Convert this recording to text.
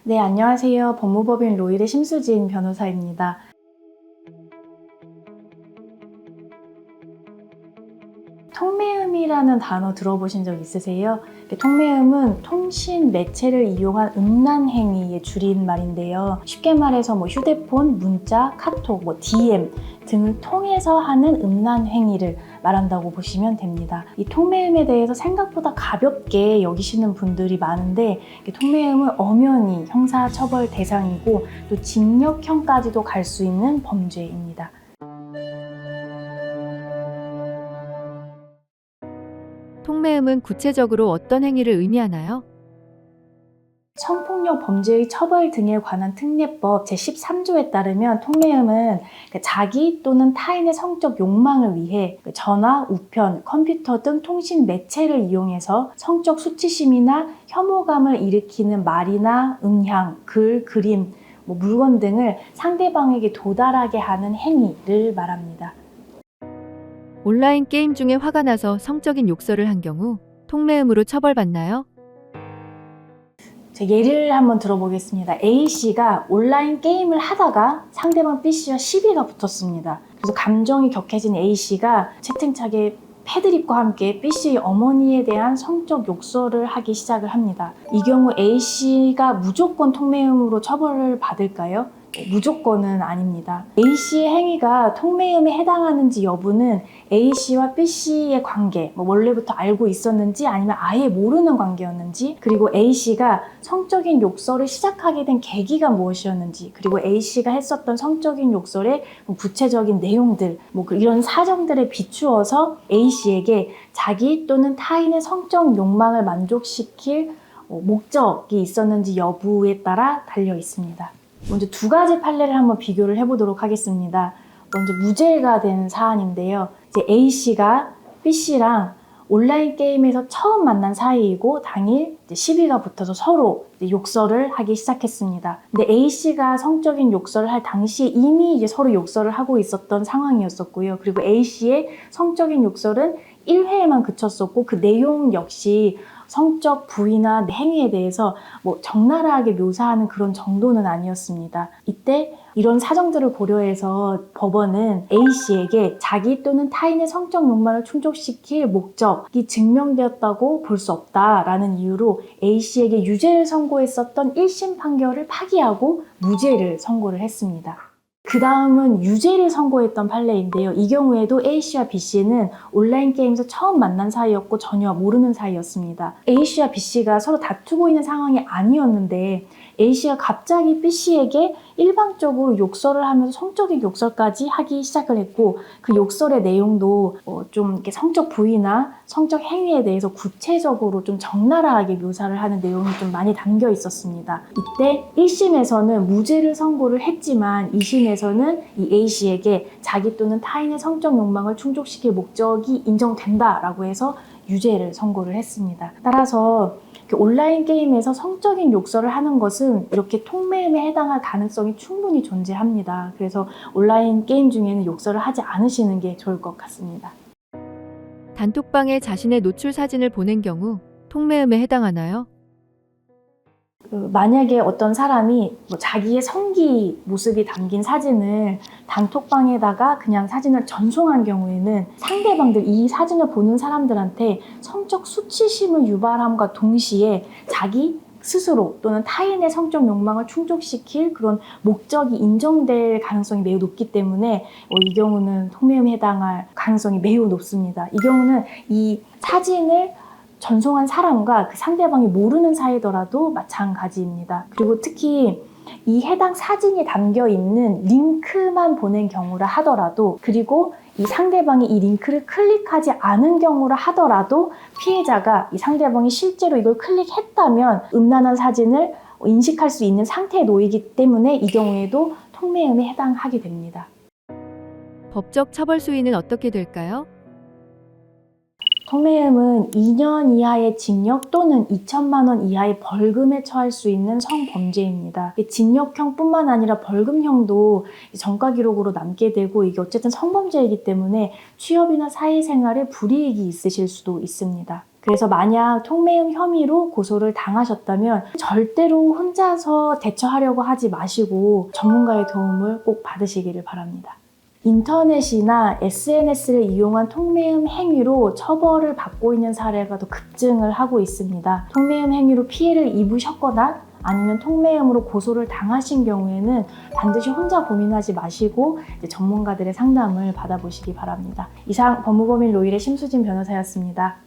네, 안녕하세요. 법무법인 로일의 심수진 변호사입니다. 통매음이라는 단어 들어보신 적 있으세요? 통매음은 통신 매체를 이용한 음란 행위의 줄임말인데요. 쉽게 말해서 휴대폰, 문자, 카톡, DM 등을 통해서 하는 음란 행위를 말한다고 보시면 됩니다. 이 통매음에 대해서 생각보다 가볍게 여기시는 분들이 많은데, 통매음은 엄연히 형사처벌 대상이고 또 징역형까지도 갈 수 있는 범죄입니다. 통매음은 구체적으로 어떤 행위를 의미하나요? 성폭력 범죄의 처벌 등에 관한 특례법 제13조에 따르면 통매음은 자기 또는 타인의 성적 욕망을 위해 전화, 우편, 컴퓨터 등 통신 매체를 이용해서 성적 수치심이나 혐오감을 일으키는 말이나 음향, 글, 그림, 물건 등을 상대방에게 도달하게 하는 행위를 말합니다. 온라인 게임 중에 화가 나서 성적인 욕설을 한 경우 통매음으로 처벌받나요? 예를 한번 들어보겠습니다. A씨가 온라인 게임을 하다가 상대방 B씨와 시비가 붙었습니다. 그래서 감정이 격해진 A씨가 채팅창에 패드립과 함께 B씨의 어머니에 대한 성적 욕설을 하기 시작을 합니다. 이 경우 A씨가 무조건 통매음으로 처벌을 받을까요? 무조건은 아닙니다. A씨의 행위가 통매음에 해당하는지 여부는 A씨와 B씨의 관계, 원래부터 알고 있었는지 아니면 아예 모르는 관계였는지, 그리고 A씨가 성적인 욕설을 시작하게 된 계기가 무엇이었는지, 그리고 A씨가 했었던 성적인 욕설의 구체적인 내용들, 이런 사정들에 비추어서 A씨에게 자기 또는 타인의 성적 욕망을 만족시킬 목적이 있었는지 여부에 따라 달려 있습니다. 먼저 두 가지 판례를 한번 비교를 해보도록 하겠습니다. 먼저 무죄가 된 사안인데요. 이제 A씨가 B씨랑 온라인 게임에서 처음 만난 사이이고 당일 시비가 붙어서 서로 욕설을 하기 시작했습니다. 근데 A씨가 성적인 욕설을 할 당시에 이미 서로 욕설을 하고 있었던 상황이었었고요. 그리고 A씨의 성적인 욕설은 1회에만 그쳤었고 그 내용 역시 성적 부위나 행위에 대해서 적나라하게 묘사하는 그런 정도는 아니었습니다. 이때 이런 사정들을 고려해서 법원은 A씨에게 자기 또는 타인의 성적 욕망을 충족시킬 목적이 증명되었다고 볼 수 없다라는 이유로 A씨에게 유죄를 선고했었던 1심 판결을 파기하고 무죄를 선고를 했습니다. 그 다음은 유죄를 선고했던 판례인데요. 이 경우에도 A씨와 B씨는 온라인 게임에서 처음 만난 사이였고 전혀 모르는 사이였습니다. A씨와 B씨가 서로 다투고 있는 상황이 아니었는데 A씨가 갑자기 B씨에게 일방적으로 욕설을 하면서 성적인 욕설까지 하기 시작을 했고, 그 욕설의 내용도 좀 이렇게 성적 부위나 성적 행위에 대해서 구체적으로 좀 적나라하게 묘사를 하는 내용이 좀 많이 담겨 있었습니다. 이때 1심에서는 무죄를 선고를 했지만 2심에서는 이 A씨에게 자기 또는 타인의 성적 욕망을 충족시킬 목적이 인정된다라고 해서 유죄를 선고를 했습니다. 따라서 온라인 게임에서 성적인 욕설을 하는 것은 이렇게 통매음에 해당할 가능성이 충분히 존재합니다. 그래서 온라인 게임 중에는 욕설을 하지 않으시는 게 좋을 것 같습니다. 단톡방에 자신의 노출 사진을 보낸 경우 통매음에 해당하나요? 만약에 어떤 사람이 자기의 성기 모습이 담긴 사진을 단톡방에다가 그냥 사진을 전송한 경우에는 상대방들, 이 사진을 보는 사람들한테 성적 수치심을 유발함과 동시에 자기 스스로 또는 타인의 성적 욕망을 충족시킬 그런 목적이 인정될 가능성이 매우 높기 때문에 이 경우는 통매음에 해당할 가능성이 매우 높습니다. 이 경우는 이 사진을 전송한 사람과 그 상대방이 모르는 사이더라도 마찬가지입니다. 그리고 특히 이 해당 사진이 담겨 있는 링크만 보낸 경우라 하더라도, 그리고 이 상대방이 이 링크를 클릭하지 않은 경우라 하더라도 피해자가 이 상대방이 실제로 이걸 클릭했다면 음란한 사진을 인식할 수 있는 상태에 놓이기 때문에 이 경우에도 통매음에 해당하게 됩니다. 법적 처벌 수위는 어떻게 될까요? 통매음은 2년 이하의 징역 또는 2천만 원 이하의 벌금에 처할 수 있는 성범죄입니다. 징역형뿐만 아니라 벌금형도 전과 기록으로 남게 되고, 이게 어쨌든 성범죄이기 때문에 취업이나 사회생활에 불이익이 있으실 수도 있습니다. 그래서 만약 통매음 혐의로 고소를 당하셨다면 절대로 혼자서 대처하려고 하지 마시고 전문가의 도움을 꼭 받으시기를 바랍니다. 인터넷이나 SNS를 이용한 통매음 행위로 처벌을 받고 있는 사례가 더 급증을 하고 있습니다. 통매음 행위로 피해를 입으셨거나 아니면 통매음으로 고소를 당하신 경우에는 반드시 혼자 고민하지 마시고 전문가들의 상담을 받아보시기 바랍니다. 이상 법무법인 로일의 심수진 변호사였습니다.